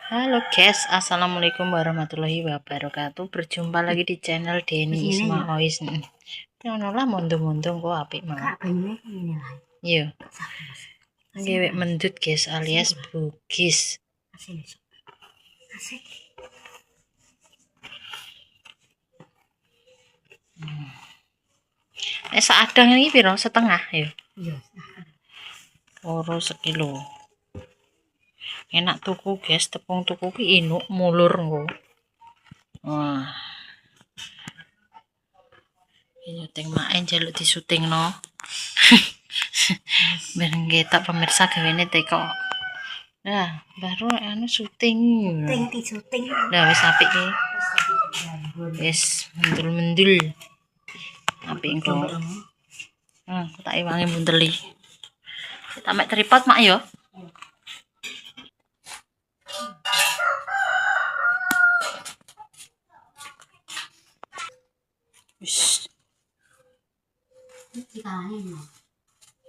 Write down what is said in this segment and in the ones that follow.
Halo guys, assalamualaikum warahmatullahi wabarakatuh. Berjumpa lagi di channel Denny Isma Ois. Ngono lah mondong-mondong kok apik mawon. Iya. Ngewek mendut guys alias bugis. Seadang iki piro? Setengah ya. Iya. Loro sekilo. Enak tuku guys, tepung tuku ki inuk mulur engko. Wah. Nyuting mae njaluk disutingno. Bareng tak pemirsa gawene teko. Nah, baru anu syuting. Syuting. Lah wis apik ki. Wis mendul-mendul. Apik engko. Tak iwangi munteli. Tak mek tripod mak yo. Wis. Iki kae.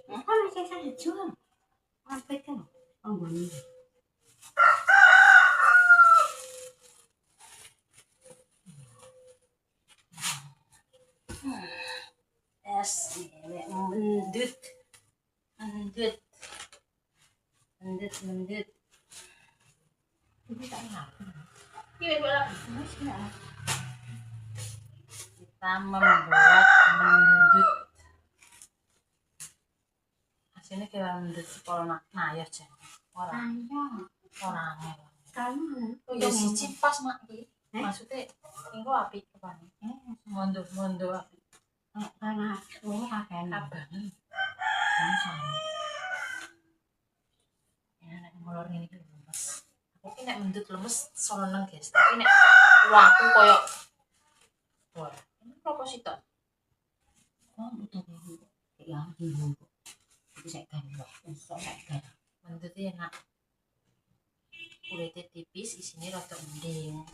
Kan masih saya jual. Apik kan? Oh, ngene. Es mendut. Mendut. Ini tak ngapa. Iya, boleh. Kita membuat mendut. Hasilnya kayak mendut kalau nayar jen. Orang. Kamu. Oh ya siji pas mak iki. Maksudnya engko apik kepane. Mondo apik. Karena kakean abangan. Ya nek ngolor ngene iki lemes. Aku ki nek mendut lemes seneng guys, tapi nek uangku koyo wah, ini proposito. Oh, betul. Ya, bingung kok. Iki sak gambar, sak gambar. Mendut enak. Kulitnya tipis, isinya rada mending.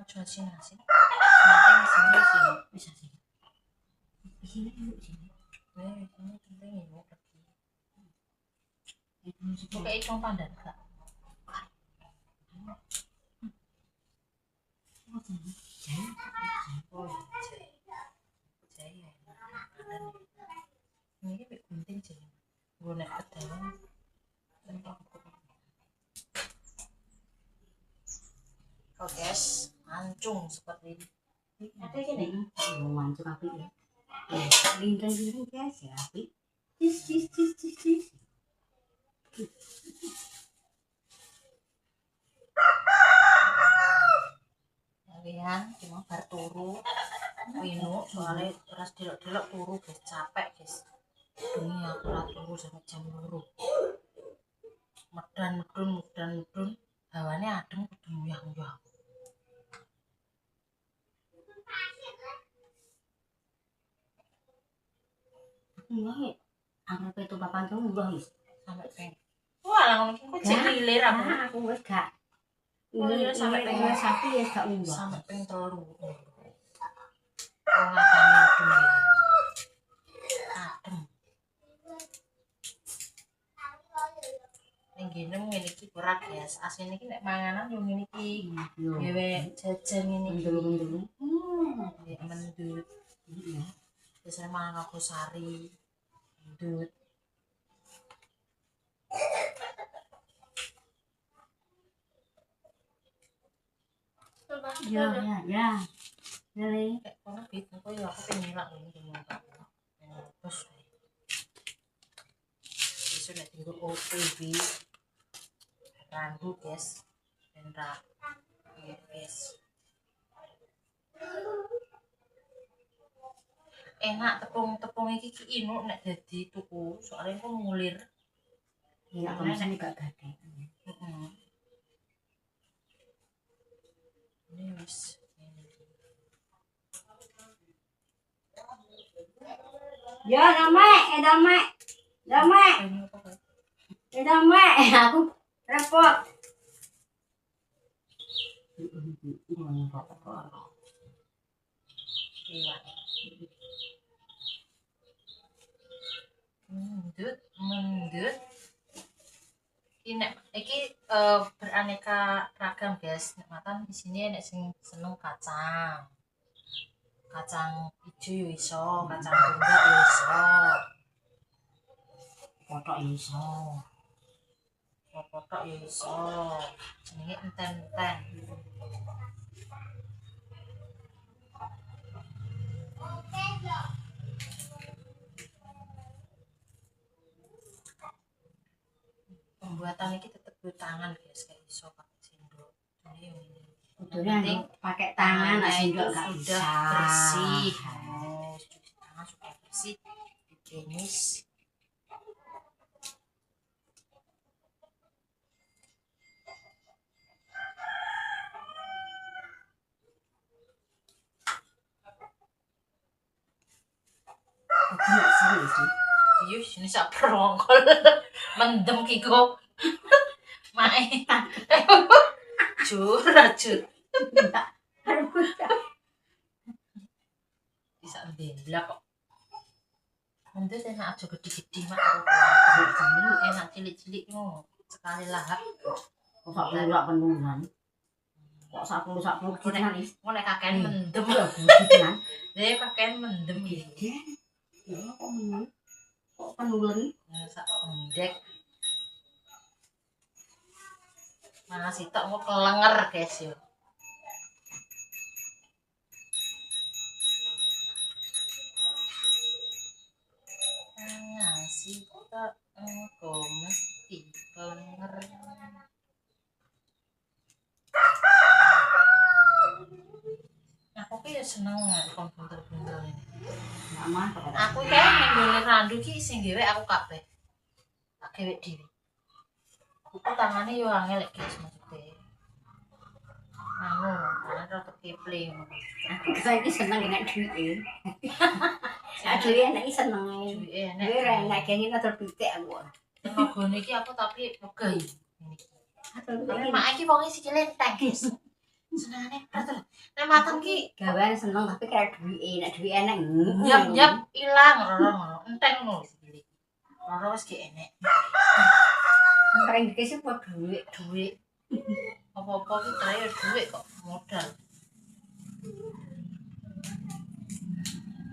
Jual sini nasi. Nanti sini bisa sih. Di sini dulu sini. Ini penting ini pergi. Buka ikan pandan kak. Jaya. Ini penting sih. Gue naik ke dalam. Oh guys, mancung seperti ini. Ada gini? Mancung api ya. Lindung guys ya api. Cis. Kalian cuma berturu. Wino soalnya beras delok-delok turu guys, capek guys. Ini aku turu sampai jam 2. Medan. Hawane adem kudu uyah-uyah. Iya, anggap itu papan tuh guys. Sampai peng. Wah, langsung kok jadi lilir aku wis gak. Ini sampai peng sapi ya gak uyah. Sampai peng telu. Oh, ngatani dulu. Adem. Ning ngene ngene iki berat guys. Asline iki nek manganan yo ngene iki. Gawe jajan ngene iki. Mendul. Ya mendut. Iya. Biasanya mangan aku sari. Mendut. Ya. Nele. Kono bit kok ya aku pengen nilak ngene iki. Terus iso nek tinggal OTV randu guys enrak guys enak tepung iki ki inuk nek dadi tuku soalnya kok ngulir ya nek gak gede ini wis ya damai aku repot. Iya. mendut. Iki beraneka ragam guys. Nek makan di sini nek sing seneng kacang hijau yo iso, kacang tunggak yo iso, potok yo iso, jenenge enten-enten. Pembuatan ini tetap tangan guys, kayak iso pakai sendok. Ini pakai tangan, sendok nggak sudah bisa. Bersih. Cuci tangan sudah bersih, ditenis. Iya, sini sak perongkol mendem kiko. Mae. Curacur. Bisa ndemblak kok. Mendut enak aja gede-gede mak dulu enak cilik-cilik ngono. Sekali lahap. Kok sak puluh penuhan. Kok sak puluh kita mulai kakean mendem. Deh kakean mendem iki. Ya kok mendem. Kok penulen sak pendek. Mana sitok mau kelenger guys yo. Sitok engko mesti kelenger. Aku ki seneng kon buntel-buntel ini. Aku kayak nggone randu ki sing dhewe aku kabeh. Tak gawe dhewe. Aku tangane yo angel lek guys maksude. Tangan rada kepling. Aku saiki seneng nek duwike. Duwe enak iki seneng ae. Duwe enak kene terpitik aku. Magone iki aku tapi wegah iki. Tapi mak iki wong sikile entek guys. Senengane terus. Nek mateng ki gawean seneng tapi kayak duwike, nek duwike enak. Nyap ilang ngono. Enteng ngono sikile. Ora wis ki enek. Kering iki sih buat duit. Apa-apa ki kaya duit kok modal.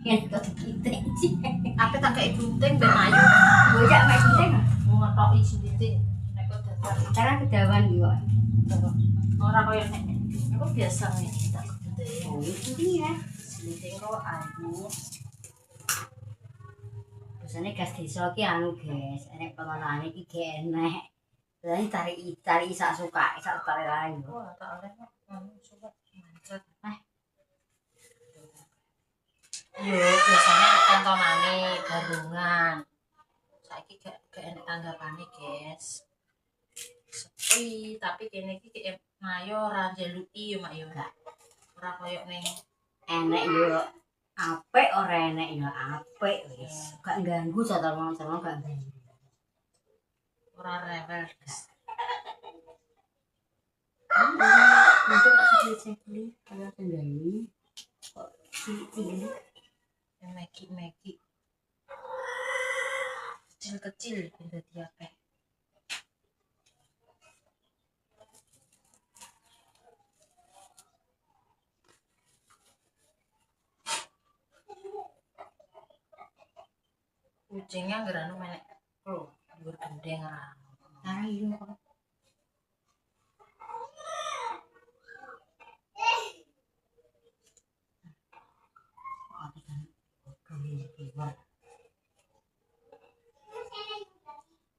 Ya kok pitik sih. Apa tak kaya gunting ben ayu. Bocah mek gunting. Ngetoki sindite nek kok dadak. Cara kedawan yo. Ora kaya nek aku biasa ngene tak gunting. Oh, iki ya. Sindite kok ayu. Biasane gas desa ki anu, guys. Enek pengonane iki ge enek. Lah tarik sak suka, sak tarik lain. Wah, tak oleh anu coba mancet. Yo, biasanya tontonane barungan. Saiki gak enek tanggapane, guys. Sepi, tapi kene iki kayak mayo ora njeluki yo, Mak yo. Ora koyo ning enek yo apik ora enek yo apik wis. Gak ganggu jadwal-jadwal gak ganggu. Ora rewel, guys. Untuk sekali kalau sendiri kok cilik-cilik Meki kecil-kecil benda diape. Kucingnya geranu menek lho, dhuwur gendeng ra. Ayo.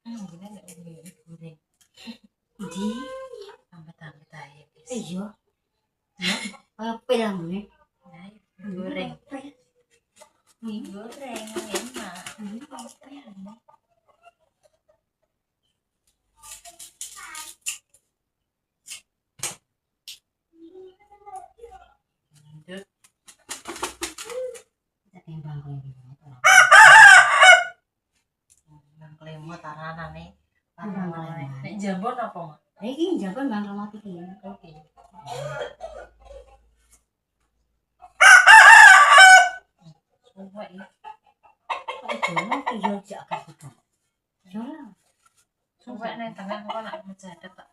Bener nek goreng. Di Tambah-tambah ae, guys. iya. Ya, apa lambune? Goreng. Goreng enak. Lanjut. Timbang Klemot aranane. Nek jambon apa, Mak? iki jambon Bang Romat iki. Oke. Suwe iki. Kok jono iki yo jak agak. Coba nih tengah kok nak menjadat tak.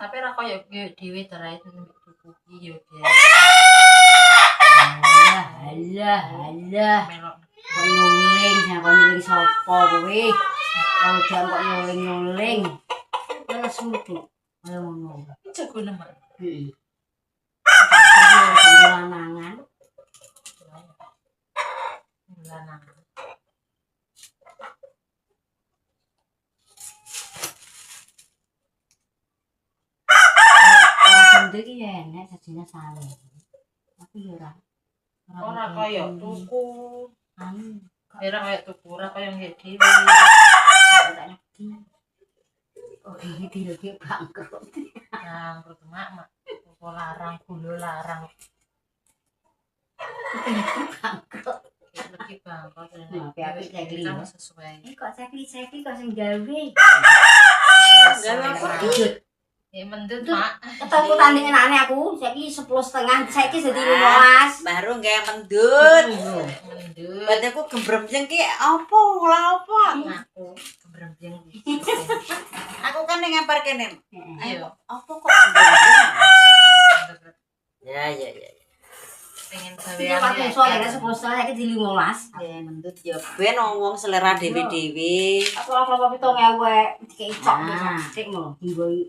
Tapi ra koyo dhewe darai tuku iki yo, guys. Alah. Melok Kok nyuling, kok nyuling sapa kowe? Kok jam kok nyuling. Terus mutu. Ayo ngono. jago nemen. Heeh. Lanangan. Lanang. Gendhe iki ya enek sajine sale. Tapi yo ora. Ora koyo tuku. Anu, Ora koyo tuku, ora koyo nggih dhewe. tak ngerti. Oh, iki dilegi bangkrut. Nah, menurut mak tuku larang, gula larang. Bangkrut. Lagi bangkrut. Nah, api-api kayak gini, kan ya. sesuai. Kok cekli kok sing gawe. Gawe apa? Ikut. Ya mendut, Mak. Ketemu tandingan aneh aku, saiki 10.30, saiki jadi 15. Baru nggak mendut. Mendut. Berarti aku gembremjeng ki apa ngolah apa? Aku keberempian. Aku kan yang ngampar kene. Iya. Apa kok gembremjeng? Ya. Pengen Iya, Pak gawean. Musa ya 10.30 saiki jadi 15. Ya mendut ya ben wong selera dewe-dewe. Aku ora apa-apa 7.000 dikei cok Nah. dik ngono, dimboi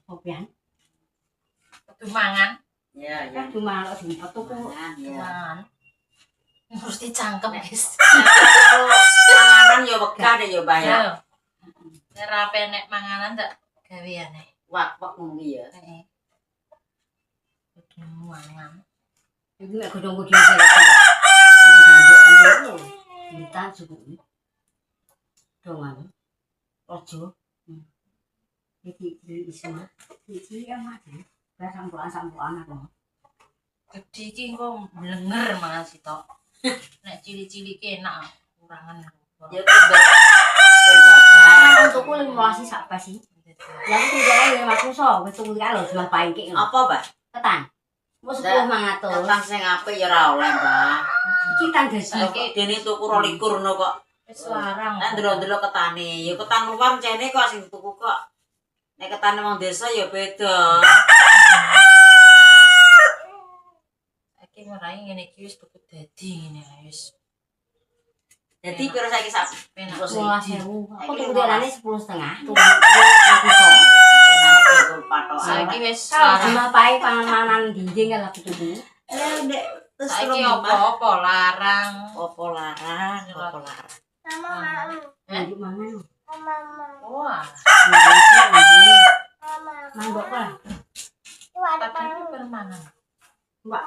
kopian. Kudu mangan. Ya. Kan cuma kok dimpet tuku. Ya. Mangan. Harus dicangkem, guys. Panganan ya wegah deh ya bayar. Ayo. Ora penek manganan tak gaweane. Wak ngono ya. Heeh. Kudu mangan. Iki mek godhong-godhong saiki. Ane janjuk ane minta cukup. Dongan. Ojo. Iki semua. Iki ya mati. Sampuan aku. Gede iki engko blenger mangan sitok. Nek cili-cili ki enak, kurangan. Ya berbagai. Untukku 15 sak pas sih. Ya aku tunjukkan ya Mas Musa, wis tuku kan lho jual pancik ngono. Apa, Mbak? Ketan. Wis 10.500. Tentang sing apik ya ora oleh, Mbak. Iki tan dadi. Saiki dene tuku 22 ngono kok. Wis larang. Nek ndelok-ndelok ketane, ya ketan luar cene kok sing tuku kok. Nek ketane wong desa ya beda. Saiki murai ngene iki wis tuku dadi ngene wis. Jadi piro saiki sak Penak. 12.000. Aku tuku diarani 10.5. Tuku aku so. enane jago patokan. Saiki wis Kalau larang. cuma pae panganan dinding kan aku tuku. Ndek terus Saiki apa-apa larang. Apa larang, apa larang. Lanjut mangan. Wah, Manggok lah. tapi permangan. Wak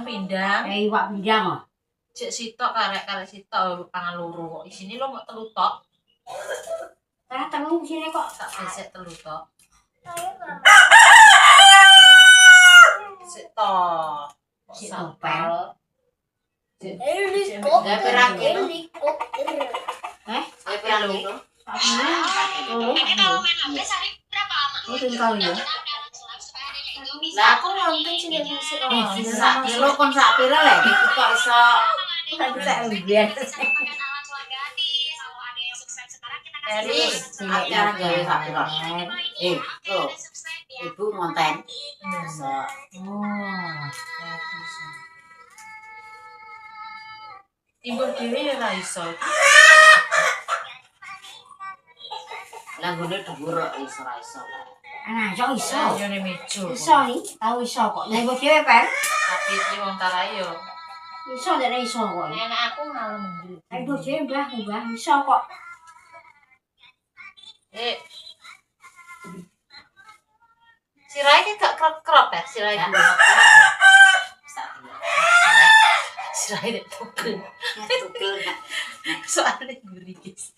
Pindang. wak bidang kok. Cek sitok karek sitok pangan loro kok. Isine lo mau telu tok. Saya telu sini kok. Tak besek telu tok. Sik tok. Sik topel. Gawe pirang kilo? Gawe pirang kilo? Itu tahu ya. Lah Aku nonton sih dari sik. sak kilo kon sak piro lek kok iso Tak bisa ambil. Dari acara gawe sak piro? Tuh. Ibu ngonten. Iso. Timbul dhewe ya ora iso. Lah ngene dhuwur kok iso ra iso lah. Anak iso iso. Yo ne mejo. Iso nih, tahu iso kok. Nek mbok dhewe pen. Tapi iki wong tarai yo. Iso nek iso kok. Nek aku ngalem nduk. Nek mbok dhewe mbah iso kok. Sirai ki gak krop-krop ya, sirai Ya. dulu. Sak kilo. Sirai nek tugel. Tugel gak? Soalnya ngeri guys.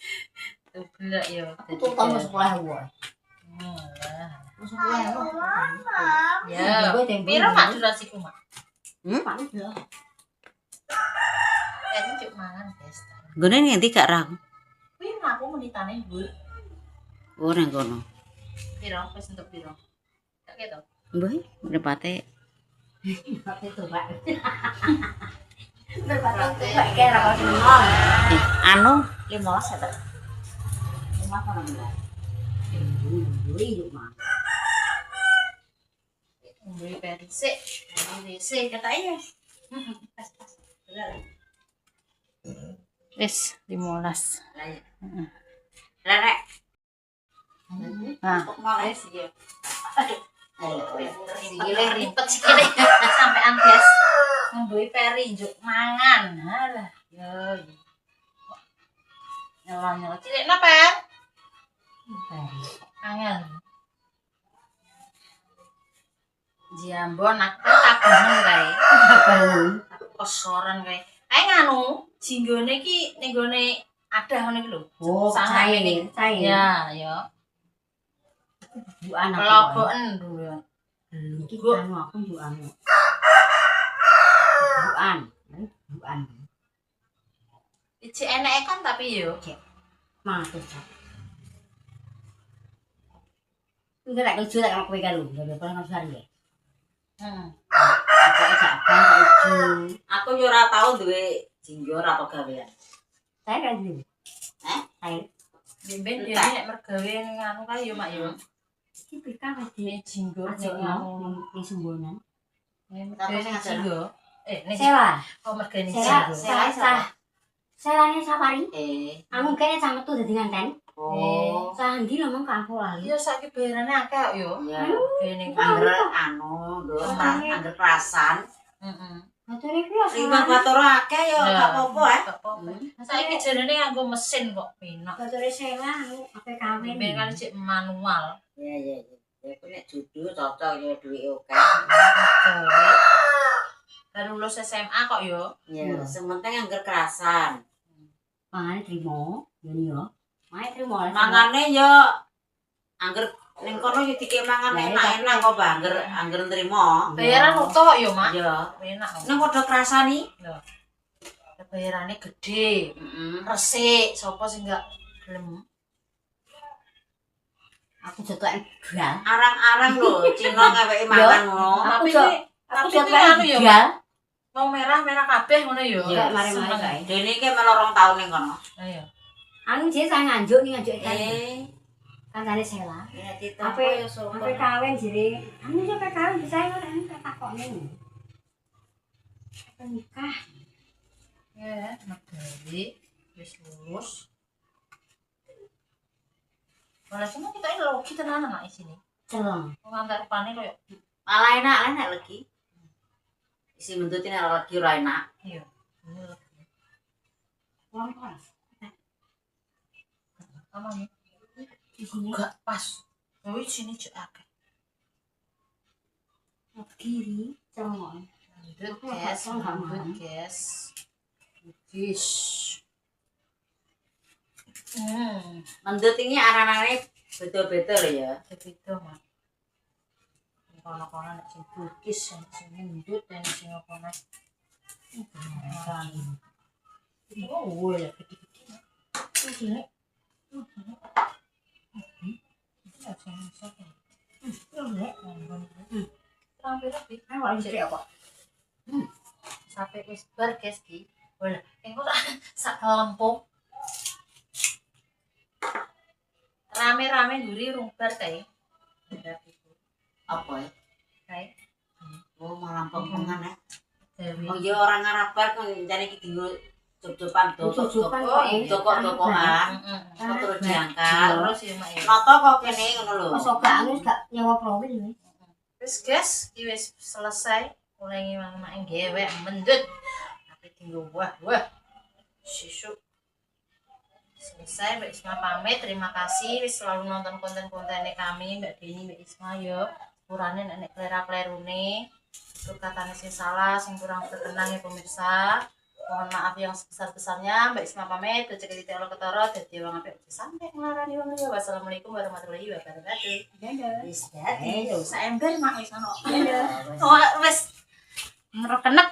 Tugel yo. Itu tambah 10.000. Alah. 10.000. Ya. Piro mak durasiku mak? Paling lho. Ini cuk mangan guys. Gone ngendi gak rang? Kuwi aku menitane mbul. Oh nang kono. Piro wis entuk piro? Gak ketok. Mbah, mripate Tapi tuh Pak. Berpatung tuh Pak kira kau seneng. Anu 15 ya, 15 apa 16? Hidup mah. Beli persik, beli sih katanya. Pas. Bener. Wis 15. Lah nek Nah, kok mau wis ya. Gile Ribet sikile sampean, guys. Ngombe peri njuk mangan. Halah, yo. Nyelon-nyelon cilik napa, Per? Angel. Jambon aku tabangan kae. bangun. Aku kosoran kae. Kae nganu, jinggone iki ning gone adah ngono iki lho. Oh, cair. Ya, ya. Bu anak. Keloboken dulu. Iki Bu. anu aku bu anu. Buan. Iki enek kan tapi yo. Matus. Enggak tak lucu tak kowe karo. Enggak pernah ngasar ya. Apa sak kan lucu. aku yo ora tau duwe jinjor atau gawean. Saya kan dulu. Saya Ben dia nek mergawe ning anu kae yo, Mak yo. iki pika wis di Jinggo ajak ning anu. ning sembonan. Mergawe ning jinggo. Ning Sewa. kok mergawe ning Sewa. jinggo. Selane safari. Anu kene sama tuh dadi nganten. Oh. Sandi lho mong aku lali. Iya saiki bayarane akeh kok yo. Ya. Mergawe ning Angger anu, lho, angger kerasan. heeh. Motor iki ya Timbang batur akeh yo gak apa-apa Gak apa-apa. Saiki jarene nganggo mesin kok penak. motor sewa anu ape kawin. Ben kan cek manual. Iya. Ya ku nek judu cocok yo duwe oke. Gawe. Baru lulus SMA kok yo. Ya, sementing angger kerasan. Mangane trimo, yo. Mae trimo. Mangane yo angger ning kono yo dikek mangan enak-enak kok angger nrimo. Bayaran utuh kok yo, Mak. Ya. Enak kok. Ning padha krasani. Lho. Bayarannya gede. Heeh. Resik, sapa sing gak gelem. Aku jotokan gal. Arang-arang lho, Cina ngeweki mangan ngono. Tapi Aku tapi jotokan anu yo, gal. mau merah-merah kabeh ngono yo. Iya, mari-mari Seneng. kae. Dene iki melu 2 tahun ning kono. Ayo. Anu jek saya nganjuk ning nganjuk kan. Kancane sewa. Ya Ape ape kawin jere. Anu yo kawin bisa ora tak takokne. Ape nikah. Ya, negari wis lulus. Malah cuma kita ini logi tenan anak isine. Celeng. Ngantar rupane koyo Malah enak lagi. Isi bentutin lagi ora enak. iya. Ini lagi. Wong pas. Aman. Di sini Enggak pas. Kowe sini cek akeh. kiri celeng. Lanjut, guys. Fish. Mendut ini aran-arane beda-beda lho ya. Beda, Mas. Kono-kono nek sing Bugis, sing mendut, dan sing kono. Oh, ya gede-gede. Ini. Sampai wis bar guys ki. Wala, engko sak lempung. Rame-rame nguri rung bar kae. Apa ya? Kae. Oh, malah pempengan ya. Dewi. Oh iya orang ngarabar kan jane iki dinggo cop-copan Cop-copan dok. kok, Dok-dokokan. Kok terus diangkat. Terus ya mak ya. Noto kok kene ngono lho. Pas gak anu gak nyawa profil ini. Wis guys, iki wis selesai. Mulai ngimang-mang gewek mendut. Tapi tinggal wah. Sisuk. Selesai Mbak Isma pamit. Terima kasih wis selalu nonton konten-kontennya kami Mbak Deni, Mbak Isma yo. Sepurane nek klera-klerune. Itu katanya sing salah, sing kurang berkenan ya pemirsa. Mohon maaf yang sebesar-besarnya. Mbak Isma pamit. Rezeki Allah ketara dadi wong apik sampai nglarani wong liya. Wassalamualaikum warahmatullahi wabarakatuh. Dadah. Wis dadi yo saember mak wis ono. Dadah. Oh wis merekenek.